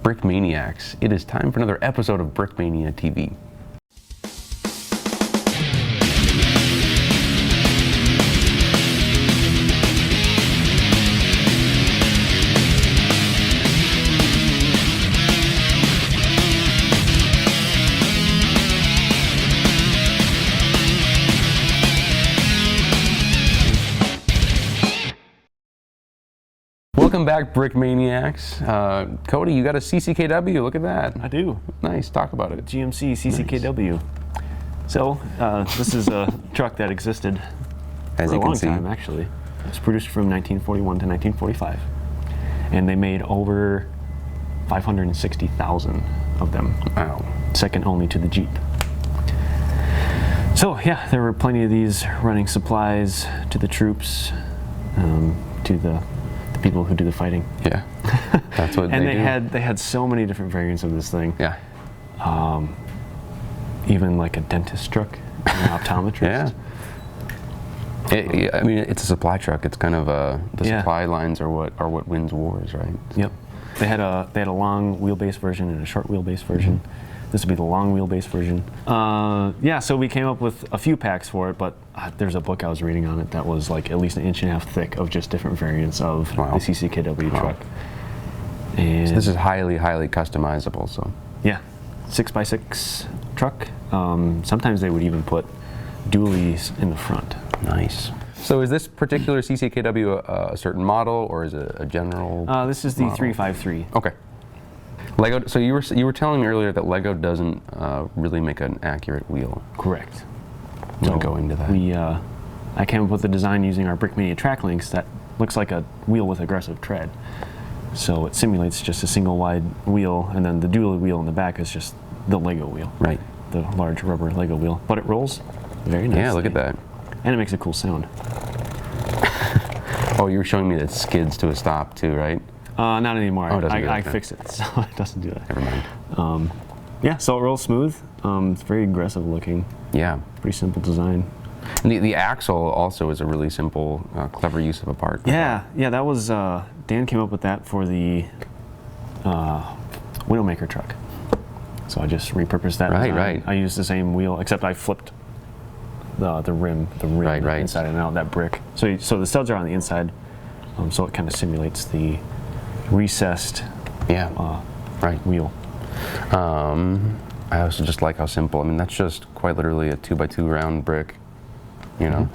Brickmaniacs. It is time for another episode of Brickmania TV. Welcome back, Brickmaniacs. Cody, you got a CCKW, look at that. I do. Nice, talk about it. GMC CCKW. Nice. So, this is a truck that existed for a long time, actually. It was produced from 1941 to 1945. And they made over 560,000 of them. Wow. Second only to the Jeep. So, yeah, there were plenty of these running supplies to the troops, to the people who do the fighting. Yeah, that's what and they do. They had so many different variants of this thing. Yeah. Even like a dentist truck, an optometrist. Yeah. I mean, it's a supply truck. It's kind of the supply lines are what wins wars, right? Yep. They had a long wheelbase version and a short wheelbase version. Mm-hmm. This would be the long wheelbase version. Yeah, so we came up with a few packs for it, but there's a book I was reading on it that was like at least an inch and a half thick of just different variants of the CCKW truck. And so this is highly, highly customizable. So yeah, 6x6 truck. Sometimes they would even put dualies in the front. Nice. So is this particular CCKW a certain model, or is it a general? This is the model? 353. Okay. Lego. So you were telling me earlier that Lego doesn't really make an accurate wheel. Correct. So go into that. I came up with the design using our Brickmania track links that looks like a wheel with aggressive tread. So it simulates just a single wide wheel, and then the dual wheel in the back is just the Lego wheel. Right. The large rubber Lego wheel, but it rolls very nicely. Yeah, look at that. And it makes a cool sound. Oh, you were showing me that it skids to a stop too, right? Not anymore. Oh, I fixed it, so it doesn't do that. Never mind. Yeah, so it rolls smooth. It's very aggressive looking. Yeah. Pretty simple design. And the axle also is a really simple, clever use of a part. Yeah, that was, Dan came up with that for the Widowmaker truck. So I just repurposed that design. Right. I used the same wheel, except I flipped the rim inside and out, that brick. So the studs are on the inside, so it kind of simulates the recessed wheel. I also just like how simple. I mean, that's just quite literally a 2x2 round brick. You know,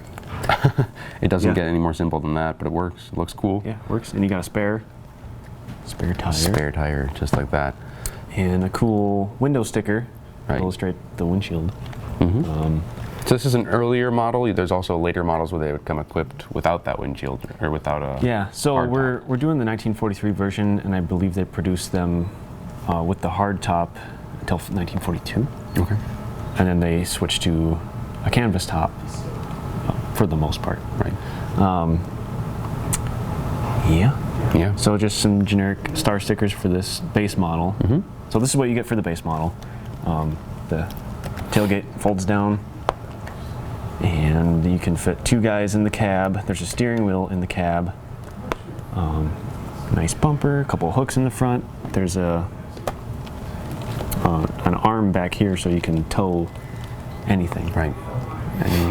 it doesn't get any more simple than that, but it works. It looks cool. Yeah, it works. And you got a spare tire. Spare tire, just like that. And a cool window sticker to illustrate the windshield. Mm-hmm. So this is an earlier model. There's also later models where they would come equipped without that windshield or without a. Yeah. So we're doing the 1943 version, and I believe they produced them with the hard top until 1942. Okay. And then they switched to a canvas top for the most part. Right. Yeah. So just some generic star stickers for this base model. Mm-hmm. So this is what you get for the base model. The tailgate folds down, and you can fit two guys in the cab. There's a steering wheel in the cab. Nice bumper, a couple of hooks in the front. There's an arm back here so you can tow anything. Right.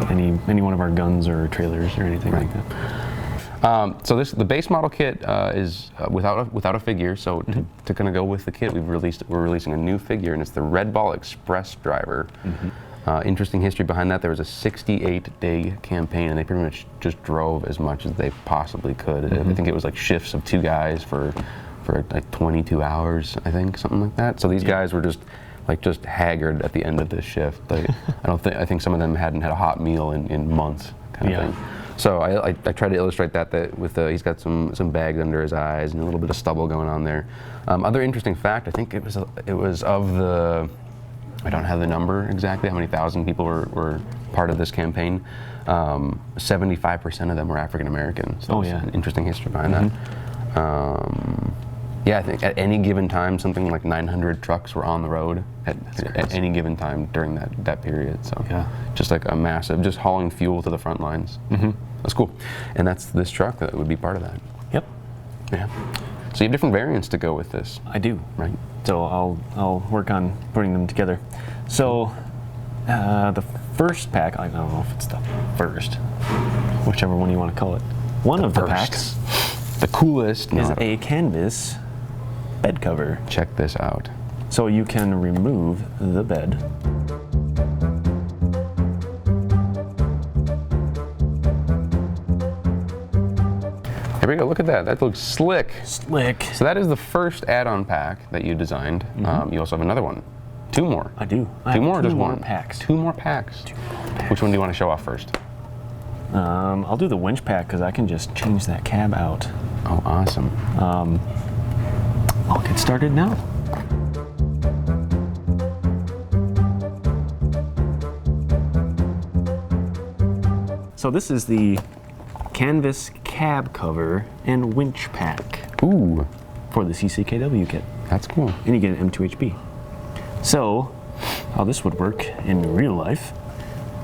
Any one of our guns or trailers or anything like that. So the base model kit is without a figure. So to kind of go with the kit, we're releasing a new figure, and it's the Red Ball Express driver. Mm-hmm. Interesting history behind that. There was a 68-day campaign, and they pretty much just drove as much as they possibly could. Mm-hmm. I think it was like shifts of two guys for like 22 hours, I think, something like that. So these guys were just haggard at the end of this shift. I think some of them hadn't had a hot meal in months, kind of thing. So I tried to illustrate that with he's got some bags under his eyes and a little bit of stubble going on there. Other interesting fact, I think it was of the, I don't have the number exactly how many thousand people were part of this campaign. 75% of them were African American. So an interesting history behind that. Yeah, I think at any given time, something like 900 trucks were on the road at any given time during that period. So just like a massive, just hauling fuel to the front lines. Mm-hmm. That's cool. And that's this truck that would be part of that. Yep. Yeah. So you have different variants to go with this, I do. right? So I'll work on putting them together. So the first pack, I don't know if it's the first, whichever one you want to call it. One of the packs the coolest, is a canvas bed cover. Check this out. So you can remove the bed. Here we go, look at that. That looks slick. Slick. So that is the first add-on pack that you designed. You also have another one. 2 more. I do. Two more, two just more one? packs. 2 more packs. 2 more packs. Which one do you want to show off first? I'll do the winch pack because I can just change that cab out. Oh, awesome. I'll get started now. So this is the canvas cab cover and winch pack Ooh, for the CCKW kit. that's cool. And you get an M2HB. So how this would work in real life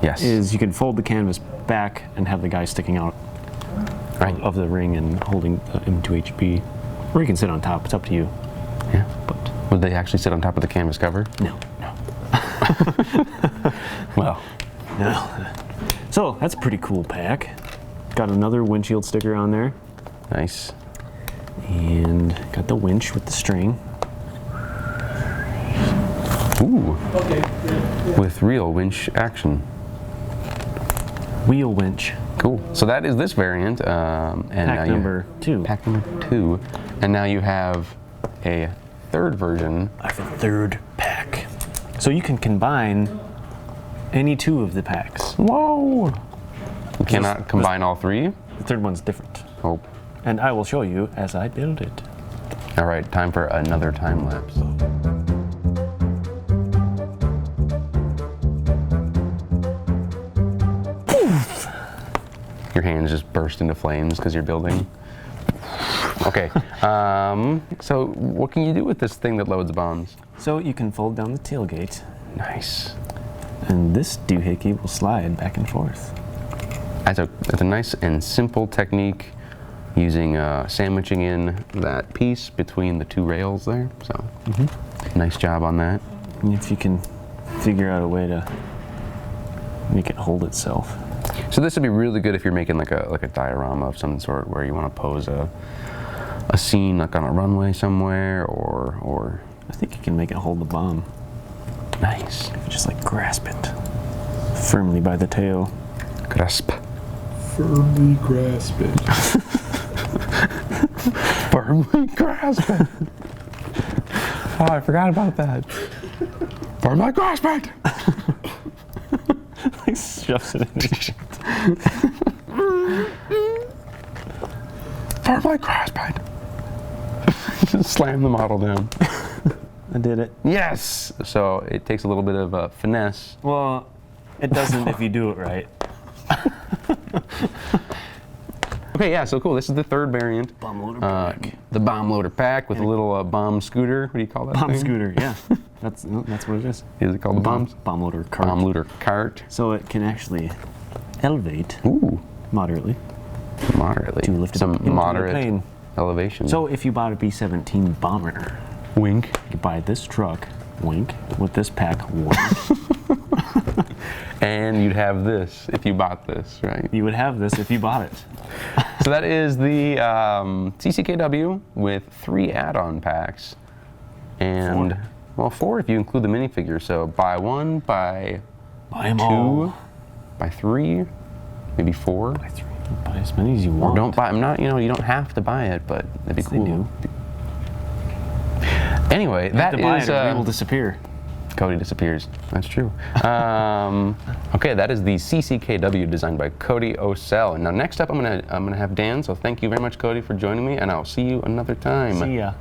Yes. is you can fold the canvas back and have the guy sticking out right. of the ring and holding the M2HB. Or you can sit on top, it's up to you. Yeah. But Would they actually sit on top of the canvas cover? no. Well, No. So that's a pretty cool pack. Got another windshield sticker on there. nice. And got the winch with the string. Ooh. With real winch action. Wheel winch. Cool. So that is this variant. And now Pack you- number 2. Pack number 2. And now you have a third version. I have a third pack. So you can combine any 2 of the packs. Whoa! You cannot combine all 3? The third one's different. Oh. And I will show you as I build it. All right, time for another time lapse. Your hands just burst into flames because you're building. Okay, so what can you do with this thing that loads bombs? So you can fold down the tailgate, Nice. and this doohickey will slide back and forth. That's a nice and simple technique using sandwiching in that piece between the 2 rails there. So nice job on that. And if you can figure out a way to make it hold itself. So this would be really good if you're making like a diorama of some sort where you want to pose a scene like on a runway somewhere or I think you can make it hold the bomb. nice. If you just like grasp it firmly by the tail. Grasp. Firmly grasp it. Firmly grasp it. Oh, I forgot about that. Firmly grasp it. Like shoves it in his Firmly grasp it. Just slam the model down. I did it. Yes. So it takes a little bit of finesse. Well, it doesn't if you do it right. Okay, yeah, so cool. This is the third variant. Bomb loader pack. The bomb loader pack with a little bomb scooter. What do you call that Bomb thing? scooter, yeah. That's what it is. Is it called the bombs? Bomb loader cart. Bomb loader cart. So it can actually elevate Ooh, moderately moderately. to lift it Some up into the moderate plane. elevation. So if you bought a B-17 bomber, wink. you could buy this truck, wink, with this pack, wink. And you'd have this if you bought this, right? You would have this if you bought it. So that is the CCKW with 3 add-on packs. And, 4. well, 4 if you include the minifigure. So buy 1, buy Buy them 2, all. buy 3, maybe 4. Buy 3. Buy as many as you Or want. don't buy, I'm not, you don't have to buy it, but that'd be Yes, they cool. do. Anyway, You have that to buy is, it or we will disappear. Cody disappears. That's true. Okay, that is the CCKW designed by Cody Osell. And now next up, I'm gonna have Dan. So thank you very much, Cody, for joining me, and I'll see you another time. See ya.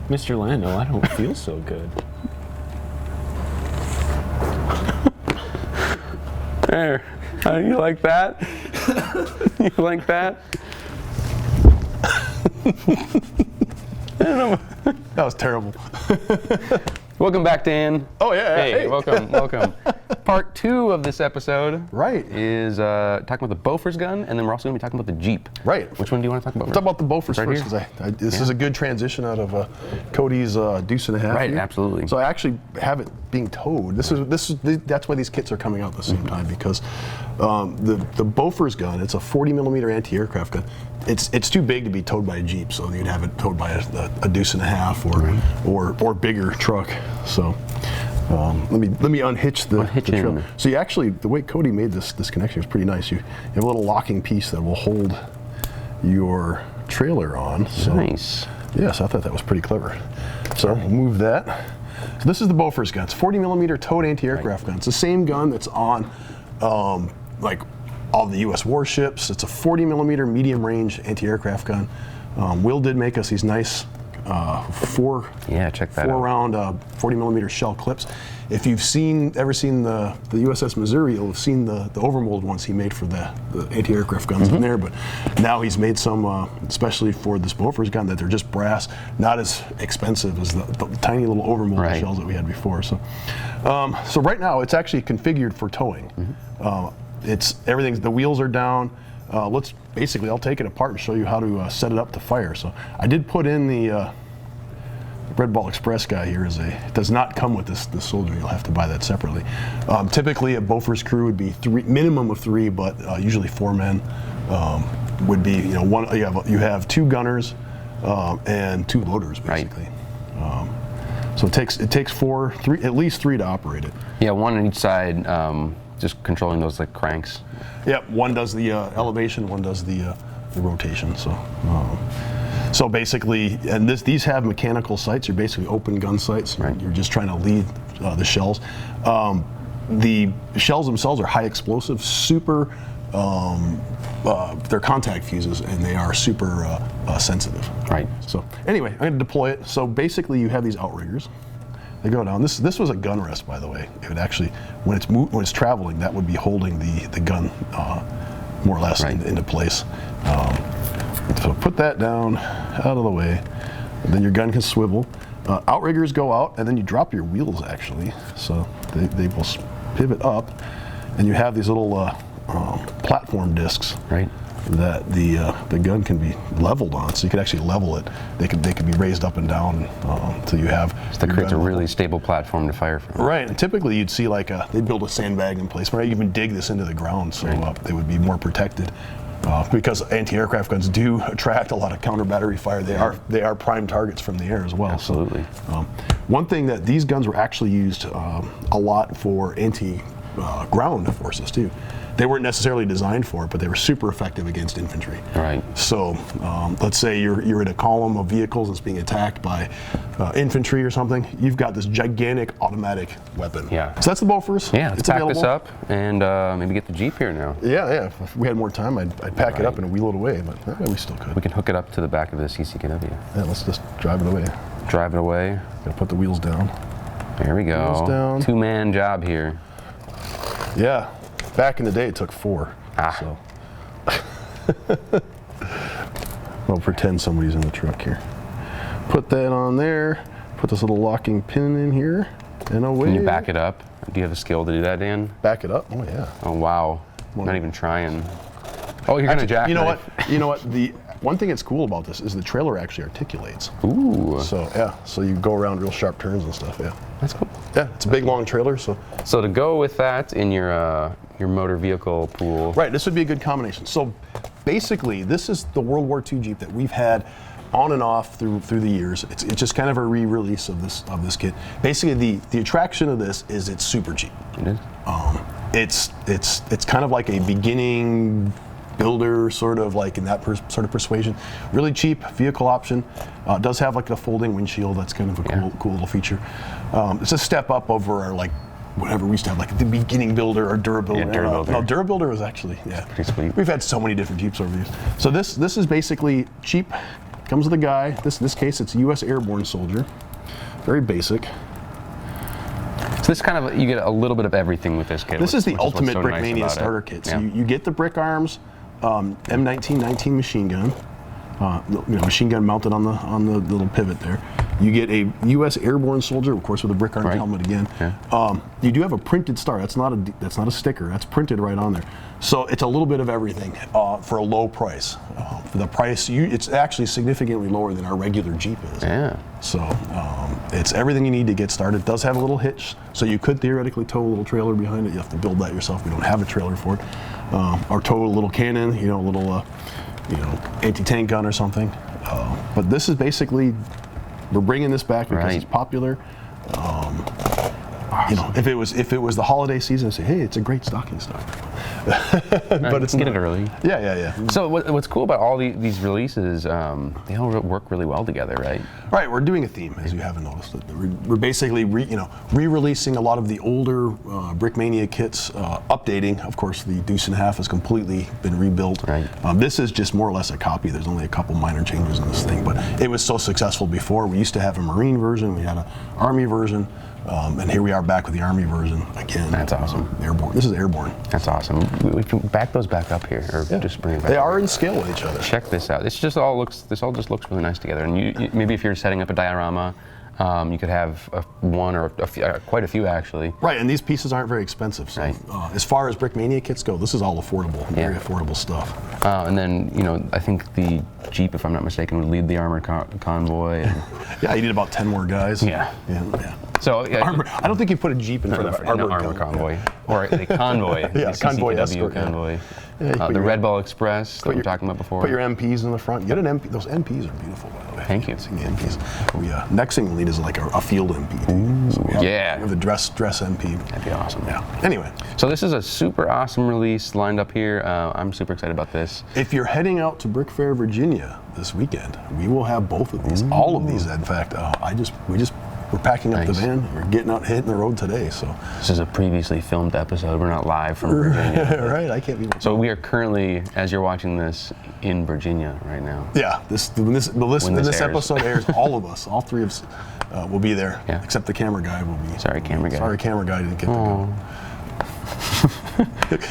Mr. Lando, I don't feel so good. There. You like that? You like that? That was terrible. Welcome back, Dan. Oh, yeah. Hey, welcome. Part 2 of this episode is talking about the Bofors gun, and then we're also going to be talking about the Jeep. Right. Which one do you want to talk about? We'll talk about the Bofors Right first, because this is a good transition out of Cody's deuce and a half. Right, here. absolutely. So I actually have it being towed. That's why these kits are coming out at the same time, because the Bofors gun, it's a 40 millimeter anti-aircraft gun. It's too big to be towed by a Jeep, so you'd have it towed by a deuce and a half or bigger truck. So let me unhitch the trailer. So you actually, the way Cody made this connection is pretty nice. You have a little locking piece that will hold your trailer on. So, nice. Yes, I thought that was pretty clever. So we'll move that. So this is the Bofors gun. It's 40 millimeter towed anti-aircraft gun. It's the same gun that's on like all the U.S. warships. It's a 40 millimeter medium range anti-aircraft gun. Will did make us these nice four round 40 millimeter shell clips. If you've ever seen the USS Missouri, you'll have seen the overmold ones he made for the anti-aircraft guns in there. But now he's made some, especially for this Bofors gun, that they're just brass, not as expensive as the tiny little overmold shells that we had before. So, so right now it's actually configured for towing. The wheels are down. I'll take it apart and show you how to set it up to fire. So I did put in the Red Ball Express guy here. It does not come with this soldier. You'll have to buy that separately. Typically a Bofors crew would be minimum of 3, but usually 4 men would be, one. You have 2 gunners and 2 loaders basically. So it takes at least 3 to operate it. Yeah, one on each side, just controlling those like cranks. Yep, one does the elevation, one does the rotation. So basically, and these have mechanical sights. You're basically open gun sights. Right. You're just trying to lead the shells. The shells themselves are high explosive, super. They're contact fuses, and they are super sensitive. Right. So anyway, I'm going to deploy it. So basically, you have these outriggers. They go down. This was a gun rest, by the way. It would actually, when it's traveling, that would be holding the gun more or less into place. So put that down out of the way, and then your gun can swivel. Outriggers go out, and then you drop your wheels actually, so they will pivot up, and you have these little platform discs. Right. That the gun can be leveled on, so you could actually level it. They could be raised up and down until you have. So that creates a really stable platform to fire from. Right, and typically you'd see they'd build a sandbag in place, right? You even dig this into the ground, so they would be more protected. Because anti-aircraft guns do attract a lot of counter battery fire. They are prime targets from the air as well. Absolutely. So, one thing that these guns were actually used a lot for anti-ground forces too. They weren't necessarily designed for it, but they were super effective against infantry. Right. So let's say you're in a column of vehicles that's being attacked by infantry or something. You've got this gigantic automatic weapon. Yeah. So that's the Bofors. Yeah, let's it's pack available. this up and maybe get the Jeep here now. Yeah. If we had more time, I'd pack it up and wheel it away, but we still could. We can hook it up to the back of the CCKW. Yeah, let's just drive it away. Drive it away. Gotta put the wheels down. There we go. Wheels down. 2-man job here. Yeah. Back in the day, it took 4. So. We'll pretend somebody's in the truck here. Put that on there. Put this little locking pin in here, and away. Can you back it up? Do you have the skill to do that, Dan? Back it up? Oh yeah. Oh wow. Not even trying. Oh, you're gonna jack. You know what? The one thing that's cool about this is the trailer actually articulates. Ooh. So yeah. So you go around real sharp turns and stuff. Yeah. That's cool. Yeah. It's a big long trailer. So to go with that in your motor vehicle pool. Right. This would be a good combination. So basically, this is the World War II Jeep that we've had on and off through the years. It's just kind of a re-release of this kit. Basically, the attraction of this is it's super cheap. It is. It's kind of like a beginning builder, sort of like in that sort of persuasion. Really cheap vehicle option. It does have like a folding windshield. That's kind of a cool little feature. It's a step up over our whatever we used to have, like the beginning builder or Durabuilder. Yeah, Durabuilder. No, Durabuilder was actually pretty sweet. We've had so many different Jeeps over the years. So this is basically cheap. Comes with a guy. This case, it's a U.S. Airborne soldier. Very basic. So this kind of, you get a little bit of everything with this kit. This is the what's ultimate so Brickmania nice starter kit. So Yeah. you get the brick arms, M19 machine gun, machine gun mounted on the little pivot there. You get a U.S. Airborne soldier, of course, with a brick armed Right. helmet again. Yeah. You do have a printed star. That's not a sticker. That's printed right on there. So it's a little bit of everything for a low price. For the price, it's actually significantly lower than our regular Jeep is. Yeah. So it's everything you need to get started. It does have a little hitch, so you could theoretically tow a little trailer behind it. You have to build that yourself. We don't have a trailer for it. Or tow a little cannon, a little anti-tank gun or something. But this is basically, we're bringing this back because Right. it's popular. If it was the holiday season, I'd say, hey, it's a great stocking stuffer. But it's get not. it early. Yeah. So what's cool about all these releases, they all work really well together, right? Right, we're doing a theme, as you haven't noticed. We're basically re-releasing a lot of the older Brickmania kits, updating. Of course, the Deuce and a Half has completely been rebuilt. Right. This is just more or less a copy. There's only a couple minor changes in this thing, but it was so successful before. We used to have a Marine version, we had an Army version, and here we are back with the Army version again. That's awesome. Airborne. This is Airborne. That's awesome. We can back those back up here, or just bring it back. They up. are in scale with each other. Check this out. This all just looks really nice together. And you maybe if you're setting up a diorama, you could have one or quite a few actually. Right, and these pieces aren't very expensive. So Right. as far as Brickmania kits go, this is all affordable, very affordable stuff. And then I think the Jeep, if I'm not mistaken, would lead the armored convoy. And Yeah, you need about 10 more guys. Yeah. So yeah, I don't think you put a Jeep in front of an armored armored convoy or a convoy. Yeah, the convoy CCKW escort, yeah. convoy. Yeah, you put The your- Red Ball Express that we were talking about before. Put your MPs in the front. Get an MP. Those MPs are beautiful, by the way. Thank you. See the MPs. Next thing we'll need is like a field MP. So we have the dress MP. That'd be awesome. Yeah. Anyway, So this is a super awesome release lined up here. I'm super excited about this. if you're heading out to Brick Fair, Virginia this weekend, we will have both of these. All of these, in fact. We're packing up the Nice. van. We're getting out, hitting the road today. So. This is a previously filmed episode. We're not live from Virginia. Right. I can't be. So we are currently, as you're watching this, in Virginia right now. Yeah, when this airs. episode airs, all of us, all three of us, will be there. Yeah. Except the camera guy will be. Sorry, camera guy. Sorry, camera guy didn't get to go.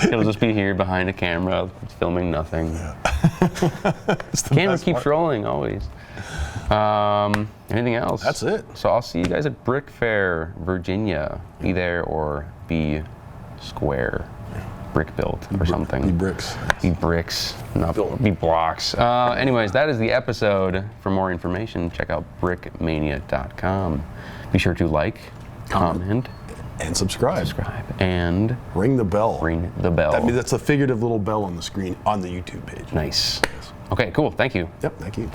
He'll just be here behind a camera, filming nothing. It's the Camera best keeps part. rolling always. Anything else? That's it. So I'll see you guys at Brick Fair, Virginia. Be there or be square, brick built or something. Be bricks. Be bricks, not be blocks. Anyways, that is the episode. For more information, check out brickmania.com. Be sure to like, comment, And subscribe. and Ring the bell. ring the bell. That's a figurative little bell on the screen on the YouTube page. Nice. Okay, cool. Thank you. Yep. Thank you.